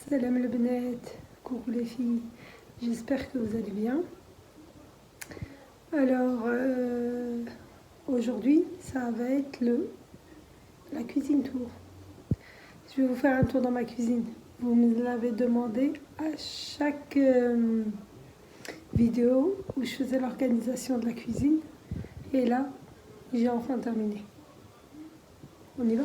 Salam le Benet, coucou les filles, j'espère que vous allez bien. Alors, aujourd'hui, ça va être la cuisine tour. Je vais vous faire un tour dans ma cuisine. Vous me l'avez demandé à chaque vidéo où je faisais l'organisation de la cuisine. Et là, j'ai enfin terminé. On y va ?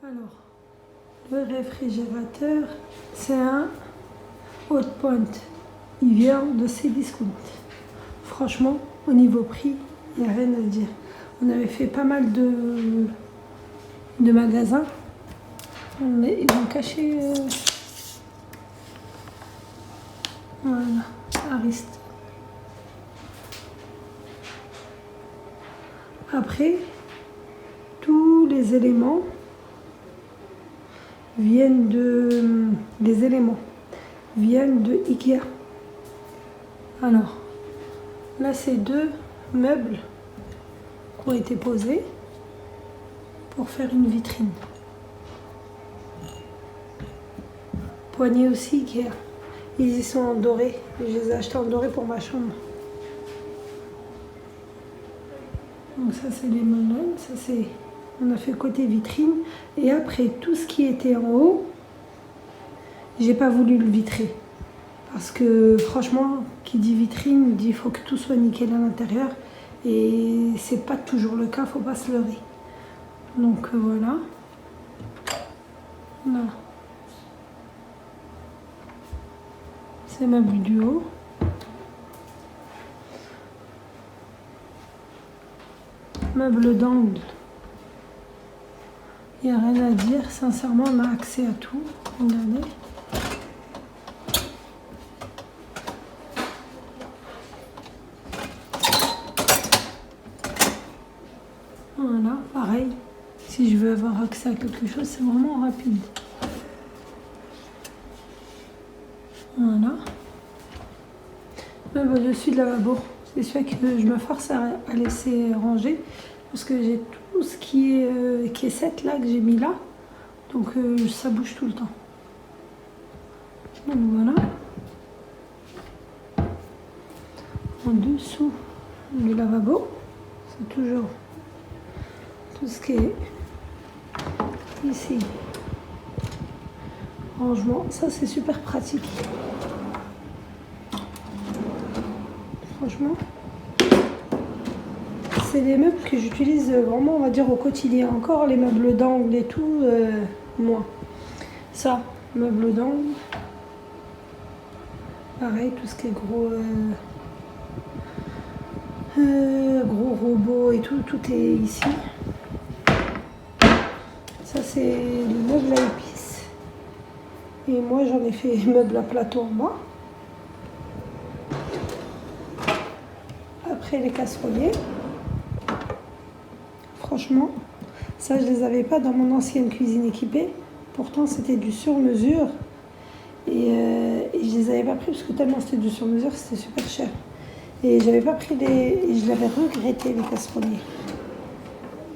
Alors, le réfrigérateur, c'est un Hotpoint. Il vient de Cdiscount. Franchement, au niveau prix, il n'y a rien à dire. On avait fait pas mal de magasins, mais ils ont caché voilà, Arist. Après, tous les éléments viennent de Ikea. Alors, là c'est deux meubles qui ont été posés pour faire une vitrine. Poignées aussi Ikea. Ils y sont en doré. Je les ai achetés en doré pour ma chambre. Donc ça c'est les monones, ça c'est... On a fait côté vitrine. Et après, tout ce qui était en haut, j'ai pas voulu le vitrer. Parce que franchement, qui dit vitrine, dit il faut que tout soit nickel à l'intérieur. Et c'est pas toujours le cas, faut pas se leurrer. Donc voilà. Là. C'est ma vue du haut. Meuble d'angle. Il n'y a rien à dire, sincèrement on a accès à tout. Regardez. Voilà, pareil. Si je veux avoir accès à quelque chose, c'est vraiment rapide. Voilà. Même au-dessus de lavabo. C'est celui que je me force à laisser ranger. Parce que j'ai tout ce qui est set là, que j'ai mis là. Donc ça bouge tout le temps. Donc voilà. En dessous du lavabo, c'est toujours tout ce qui est ici. Rangement, ça c'est super pratique. Franchement. C'est des meubles que j'utilise vraiment, on va dire, au quotidien. Encore les meubles d'angle et tout, moins. Ça, meuble d'angle. Pareil, tout ce qui est gros robots et tout, tout est ici. Ça, c'est le meuble à épices. Et moi, j'en ai fait meuble à plateau en bas. Après, les casseroliers. Franchement, ça, je les avais pas dans mon ancienne cuisine équipée. Pourtant, c'était du sur-mesure. Et je les avais pas pris parce que tellement c'était du sur-mesure, c'était super cher. Et j'avais pas pris et je l'avais regretté, les casseroliers.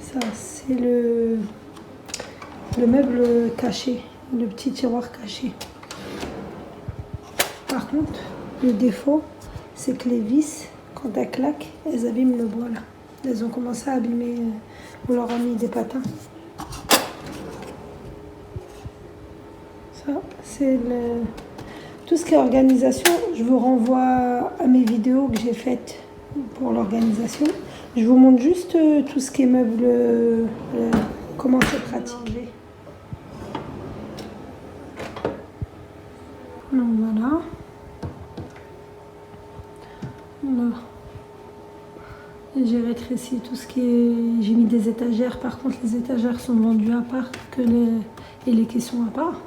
Ça, c'est le meuble caché, le petit tiroir caché. Par contre, le défaut, c'est que les vis, quand elles claquent, elles abîment le bois là. Elles ont commencé à abîmer, on leur a mis des patins. Ça, c'est tout ce qui est organisation. Je vous renvoie à mes vidéos que j'ai faites pour l'organisation. Je vous montre juste tout ce qui est meuble, comment c'est pratique. Donc voilà. Là. J'ai rétréci tout ce qui est... J'ai mis des étagères. Par contre, les étagères sont vendues à part et les caissons à part.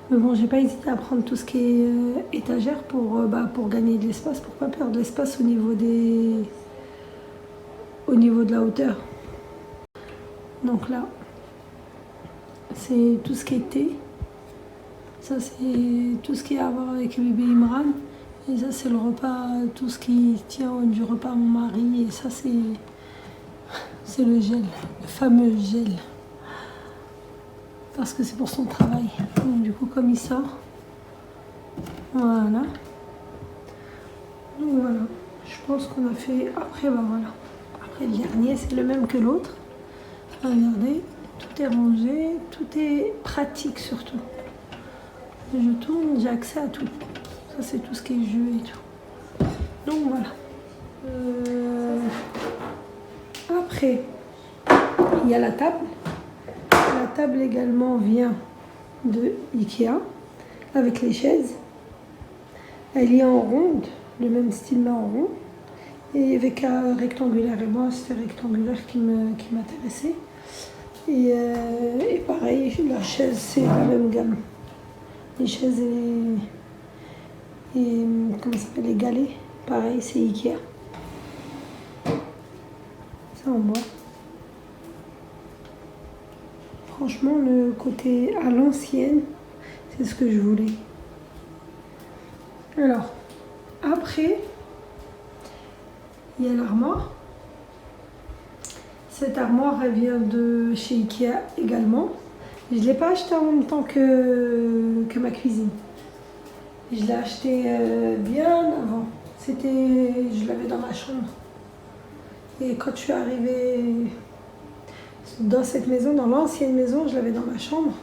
Mais bon, j'ai pas hésité à prendre tout ce qui est étagère pour gagner de l'espace, pour pas perdre l'espace au niveau de la hauteur. Donc là, c'est tout ce qui est thé. Ça, c'est tout ce qui a à voir avec le bébé Imran. Et ça, c'est le repas, tout ce qui tient du repas à mon mari. Et ça, c'est le gel, le fameux gel. Parce que c'est pour son travail. Donc, du coup, comme il sort, voilà. Donc voilà, je pense qu'on a fait. Après, voilà. Après, le dernier, c'est le même que l'autre. Regardez, tout est rangé, tout est pratique surtout. Je tourne, j'ai accès à tout. Ça, c'est tout ce qui est jeu et tout. Donc voilà. Après, il y a la table. La table également vient de Ikea avec les chaises. Elle est en ronde, le même style là en rond. Et avec un rectangulaire. Et moi, c'était rectangulaire qui m'intéressait. Et pareil, la chaise, c'est la même gamme. Les chaises et comment ça s'appelle, les galets, pareil, c'est Ikea. Ça en bois. Franchement, le côté à l'ancienne, c'est ce que je voulais. Alors, après, il y a l'armoire. Cette armoire, elle vient de chez Ikea également. Je ne l'ai pas acheté en même temps que ma cuisine. Je l'ai acheté bien avant. Je l'avais dans ma chambre. Et quand je suis arrivée dans cette maison, dans l'ancienne maison, je l'avais dans ma chambre.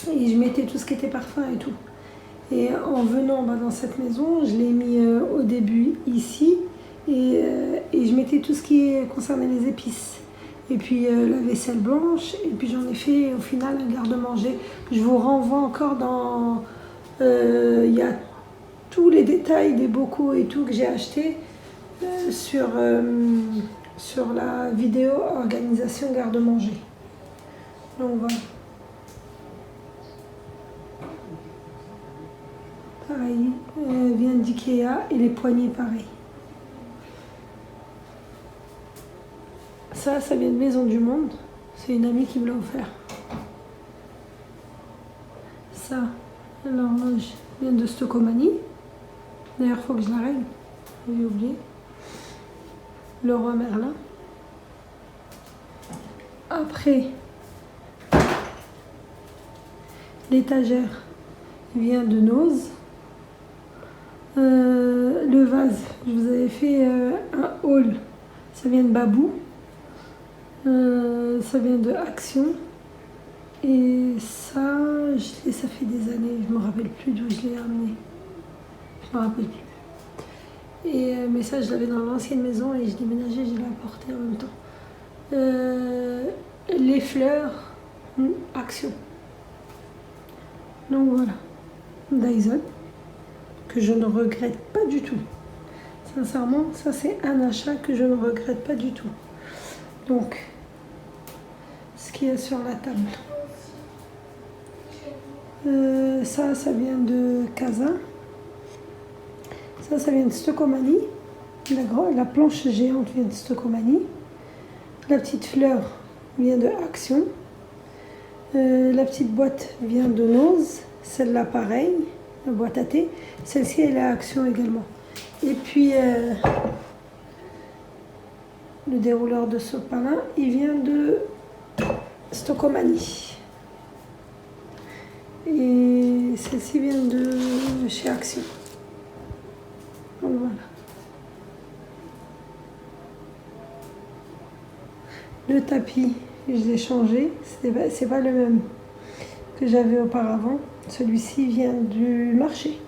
Et je mettais tout ce qui était parfum et tout. Et en venant dans cette maison, je l'ai mis au début ici. Et je mettais tout ce qui concernait les épices. Et puis la vaisselle blanche. Et puis j'en ai fait au final un garde-manger. Je vous renvoie encore dans... Il y a tous les détails des bocaux et tout que j'ai acheté sur la vidéo organisation garde-manger. Donc voilà. Pareil, vient d'Ikea et les poignées pareil. Ça vient de Maison du Monde. C'est une amie qui me l'a offert. Ça, l'horloge vient de Stocomanie. D'ailleurs, il faut que je la règle. J'ai oublié. Le roi Merlin. Après, l'étagère vient de Noz. Le vase, je vous avais fait un haul. Ça vient de Babou. Ça vient de Action. Et ça, ça fait des années. Je me rappelle plus d'où je l'ai amené. Je me rappelle plus. Mais ça, je l'avais dans l'ancienne maison et je déménageais, je l'ai apporté en même temps. Les fleurs, Action. Donc voilà. Dyson, que je ne regrette pas du tout. Sincèrement, ça c'est un achat que je ne regrette pas du tout. Donc, ce qu'il y a sur la table. Ça vient de Casa. Ça vient de Stocomanie. La planche géante vient de Stocomanie. La petite fleur vient de Action. La petite boîte vient de Nose. Celle-là, pareil, la boîte à thé. Celle-ci, elle est à Action également. Et puis, le dérouleur de sopalin, il vient de Stocomanie. Et celle-ci vient de chez Action. Donc voilà. Le tapis, je l'ai changé. C'est pas le même que j'avais auparavant. Celui-ci vient du marché.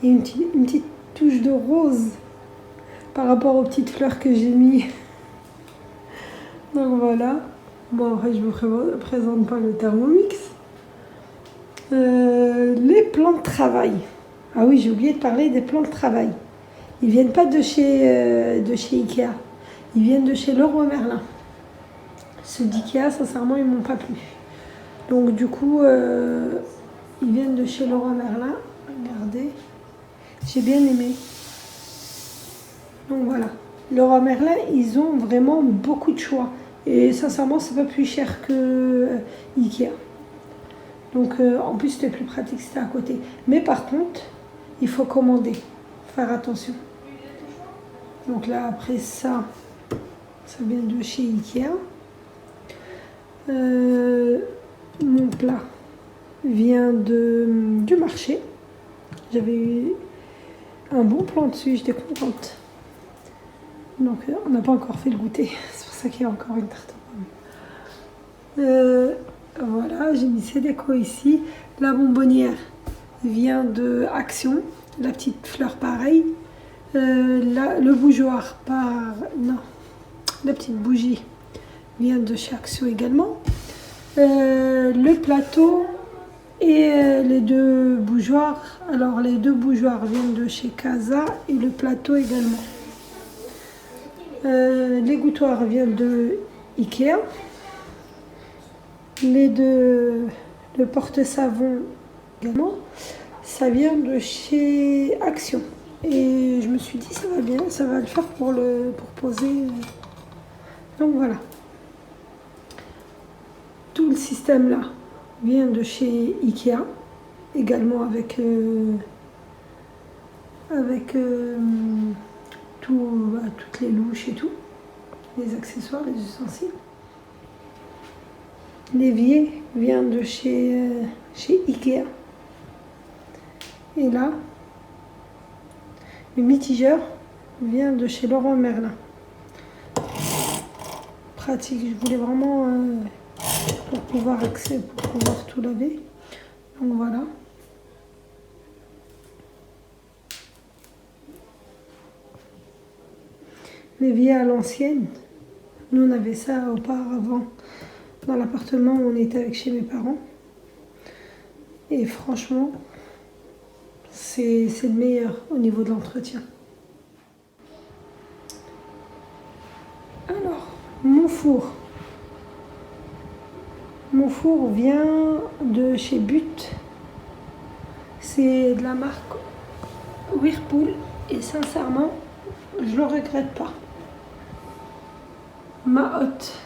Il y a une petite touche de rose par rapport aux petites fleurs que j'ai mis. Donc voilà. Bon, après, je ne vous présente pas le Thermomix. Les plans de travail. Ah oui, j'ai oublié de parler des plans de travail. Ils viennent pas de chez Ikea. Ils viennent de chez Leroy Merlin. Ceux d'Ikea, sincèrement, ils m'ont pas plu. Donc du coup, ils viennent de chez Leroy Merlin. Regardez. J'ai bien aimé. Donc voilà. Leroy Merlin, ils ont vraiment beaucoup de choix. Et sincèrement, c'est pas plus cher que Ikea. Donc en plus, c'était plus pratique, c'était à côté. Mais par contre, il faut commander. Faire attention. Donc là, après ça vient de chez Ikea. Mon plat vient du marché. J'avais eu un bon plan dessus, j'étais contente. Donc on n'a pas encore fait le goûter, c'est pour ça qu'il y a encore une tarte aux pommes. Voilà, j'ai mis ces décos ici. La bonbonnière vient de Action, la petite fleur pareil. Le bougeoir la petite bougie vient de chez Action également. Le plateau et les deux bougeoirs. Alors les deux bougeoirs viennent de chez Casa et le plateau également. L'égouttoir vient de Ikea. Le porte-savon également, ça vient de chez Action. Et je me suis dit, ça va bien, ça va le faire pour poser. Donc voilà. Tout le système là vient de chez Ikea, également avec toutes les louches et tout, les accessoires, les ustensiles. L'évier vient de chez Ikea. Et là, le mitigeur vient de chez Leroy Merlin. Pratique, je voulais vraiment pour pouvoir tout laver. Donc voilà. L'évier à l'ancienne. Nous on avait ça auparavant dans l'appartement où on était avec chez mes parents. Et franchement, c'est le meilleur au niveau de l'entretien. Alors, mon four. Mon four vient de chez But. C'est de la marque Whirlpool et sincèrement, je le regrette pas. Ma hotte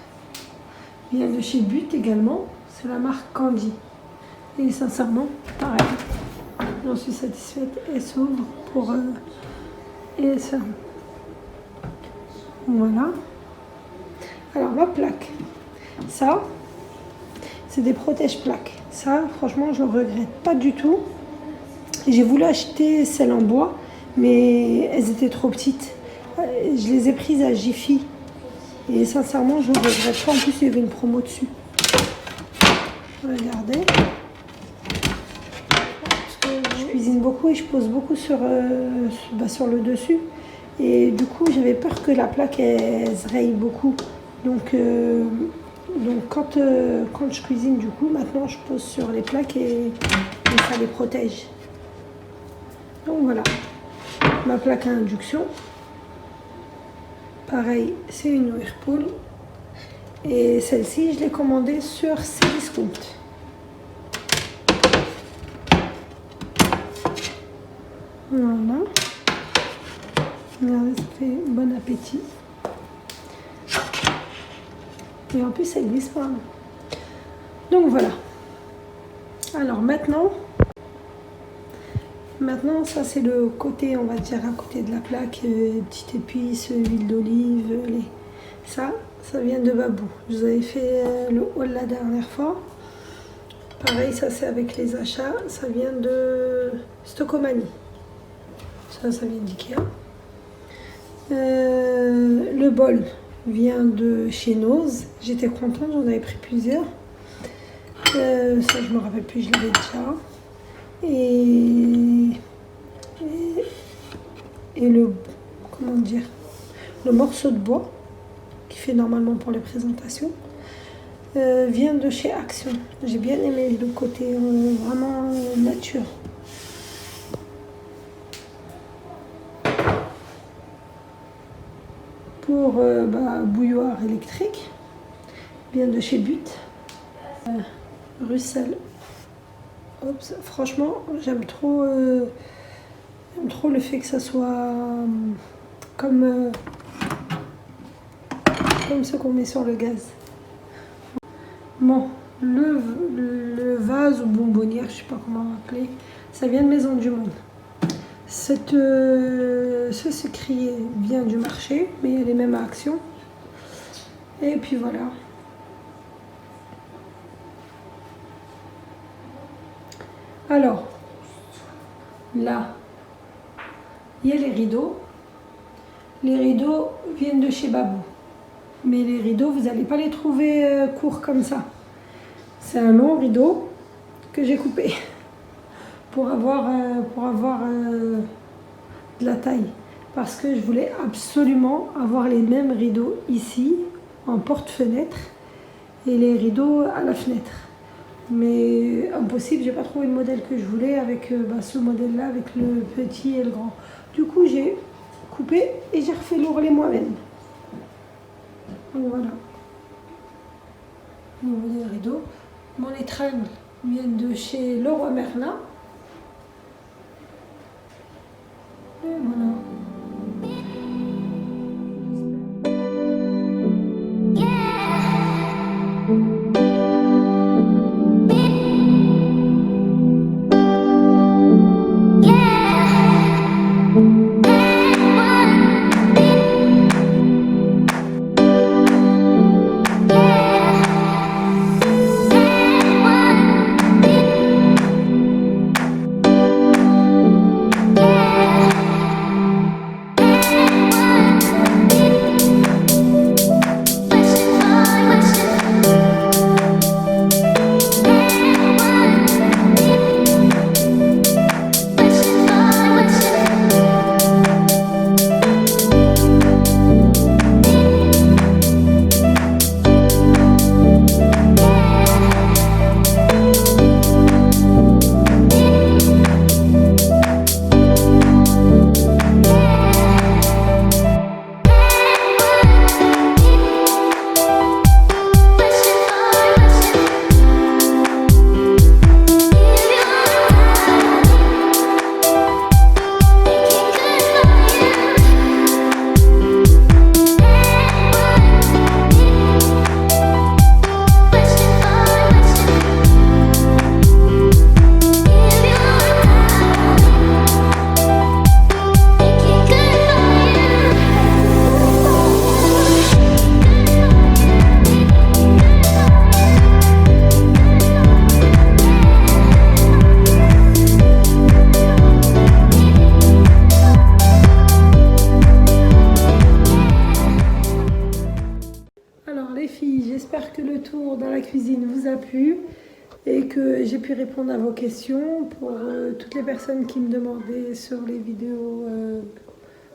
vient de chez But également. C'est la marque Candy. Et sincèrement, pareil. J'en suis satisfaite. Elle s'ouvre et elle se ferme. Voilà. Alors ma plaque. Ça, c'est des protège-plaques. Ça, franchement, je ne regrette pas du tout. J'ai voulu acheter celles en bois, mais elles étaient trop petites. Je les ai prises à Jiffy. Et sincèrement, je ne regrette pas. En plus, il y avait une promo dessus. Regardez. Parce que je cuisine beaucoup et je pose beaucoup sur le dessus. Et du coup, j'avais peur que la plaque elle se raye beaucoup. Donc quand je cuisine, du coup, maintenant, je pose sur les plaques et ça les protège. Donc voilà. Ma plaque à induction. Pareil, c'est une Whirlpool. Et celle-ci, je l'ai commandée sur Cdiscount. Voilà. Regardez, ça fait bon appétit. Et en plus, ça glisse pas. Donc voilà. Alors maintenant, ça c'est le côté, on va dire, à côté de la plaque, petite épice, huile d'olive, ça vient de Babou. Je vous avais fait le haul la dernière fois. Pareil, ça c'est avec les achats, ça vient de Stocomanie. Ça vient d'Ikea. Le bol vient de chez Nose. J'étais contente, j'en avais pris plusieurs. Ça, je me rappelle plus, je l'avais déjà. Et le, comment dire, le morceau de bois qui fait normalement pour les présentations vient de chez Action. J'ai bien aimé le côté vraiment nature. Pour bouilloire électrique, vient de chez But. Russell. Oups, franchement, j'aime trop le fait que ça soit comme ce qu'on met sur le gaz. Bon, le vase ou bonbonnière, je sais pas comment l'appeler, ça vient de Maison du Monde. Ce sucrier vient du marché, mais elle est même à Action. Et puis voilà. Alors, là, il y a les rideaux. Les rideaux viennent de chez Babou. Mais les rideaux, vous n'allez pas les trouver courts comme ça. C'est un long rideau que j'ai coupé pour avoir de la taille. Parce que je voulais absolument avoir les mêmes rideaux ici, en porte-fenêtre, et les rideaux à la fenêtre. Mais impossible, j'ai pas trouvé le modèle que je voulais avec ce modèle là, avec le petit et le grand. Du coup j'ai coupé et j'ai refait l'ourlet moi-même. Donc voilà. Au niveau des rideaux, mon étringle vient de chez Leroy Merlin. Et voilà. J'espère que le tour dans la cuisine vous a plu et que j'ai pu répondre à vos questions. Pour toutes les personnes qui me demandaient sur les vidéos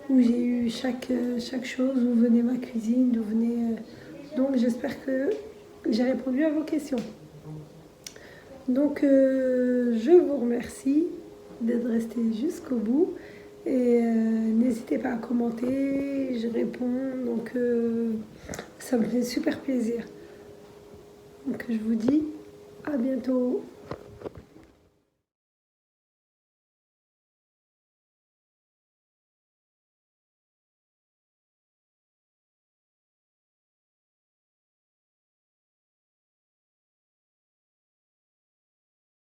où j'ai eu chaque chose, où venait ma cuisine, d'où venait... donc j'espère que j'ai répondu à vos questions. Donc je vous remercie d'être resté jusqu'au bout Et n'hésitez pas à commenter, je réponds. Donc ça me fait super plaisir. Donc je vous dis à bientôt.